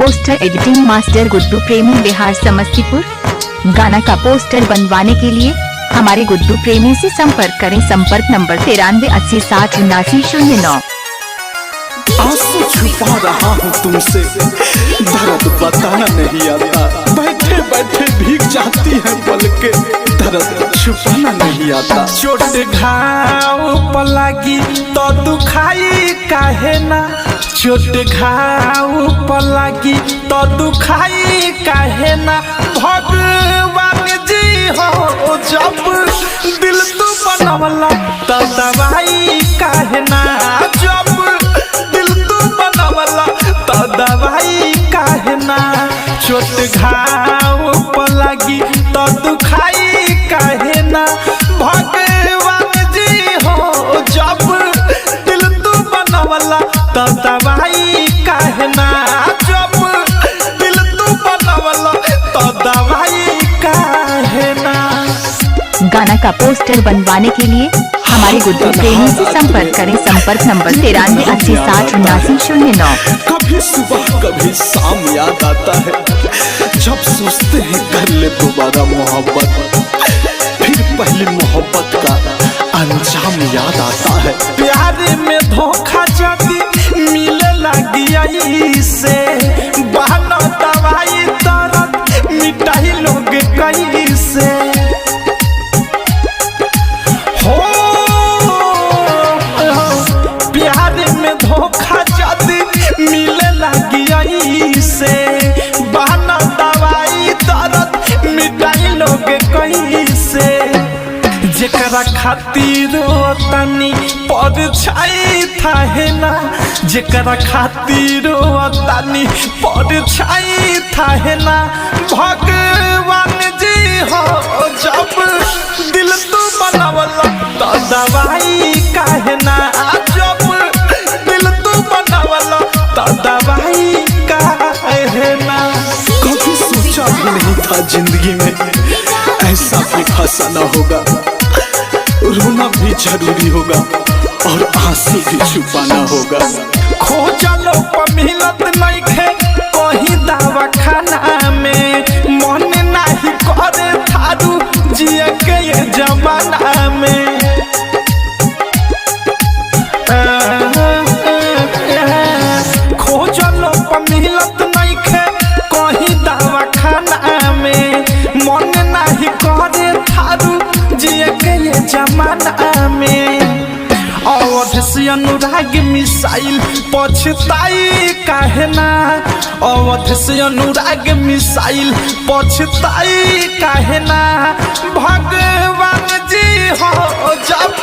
Poster editing master Guddu प्रेमी बिहार समस्तीपुर। गाना का पोस्टर बनवाने के लिए हमारे गुड्डू प्रेमी से संपर्क करें। संपर्क नंबर 9380607909। आंसू छुपा रहा हूँ तुमसे, दर्द बताना नहीं आता। बैठे बैठे भीग जाती है पलके, दर्द छुपाना नहीं आता। चोट घाव पर लगी तो दुखाई काहे ना, चोट घाव पर लगी तो दुखाई काहे ना। भगवान जी हो जब दिल तू बनवला तो दवाई काहे ना, जब तो दवाई काहे ना। चोट घाव पर लगी तो दुखाई काहे ना। भगवान जी हो जब दिल तू बनवला तो दवाई काहे ना, जब दिल तू बनवला तो दवाई काहे ना। गाना का पोस्टर बनवाने के लिए हमारे गुड्डू प्रेमी से संपर्क करें। संपर्क नंबर 9380607909। कभी सुबह कभी शाम याद आता है, जब सोचते हैं कर ले दोबारा मोहब्बत। फिर पहली मोहब्बत का अंजाम याद आता है। प्यार में धोखा जदी मिले लगी से, बहाना दवाई दर्द मिटाई लोग कैसे। धोखा जदी मिले लगी से, बहाना दवाई दर्द मिटाई लोग कैसे। जेकरा खातिर तनी परछाई थाहे ना, जेकरा खातिर तनी परछाई थाहे ना। भगवान जी हो जब दिल तू बनवला तो दवाई काहे ना, जब दवाई काहे ना। कभी सोचा भी नहीं था जिंदगी में ऐसा भी फंसाना होगा। रोना भी जरूरी होगा और आंसू भी छुपाना होगा। खोजलो पर मिलत नहीं खे कहीं दवा खाना में, मन नहीं करे थारू जिए के ये जमाना में। मिलत नहीं खे कहीं दवा खाना में, मन नहीं करे थारू जिए के ये जमाना में। अवध से अनुराग मिसाइल पछताई काहे ना, अवध से अनुराग मिसाइल पछताई काहे ना। भगवान जी हो जब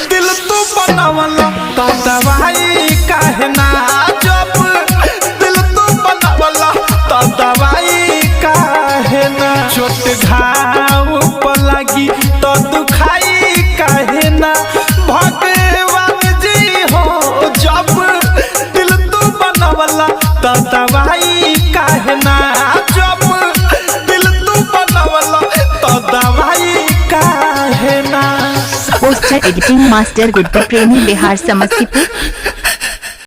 दिल तू बनवला तो दवाई काहे ना, जब दवाई काहे ना। चोट घाव पर लगी तो दुखाई काहे ना। भगवान जी हो जब दिल तू बनवला तो दवाई काहे ना, जब दिल तू बनवला तो दवाई काहे ना। पोस्टर एडिटिंग मास्टर गुड्डू प्रेमी बिहार समस्तीपुर।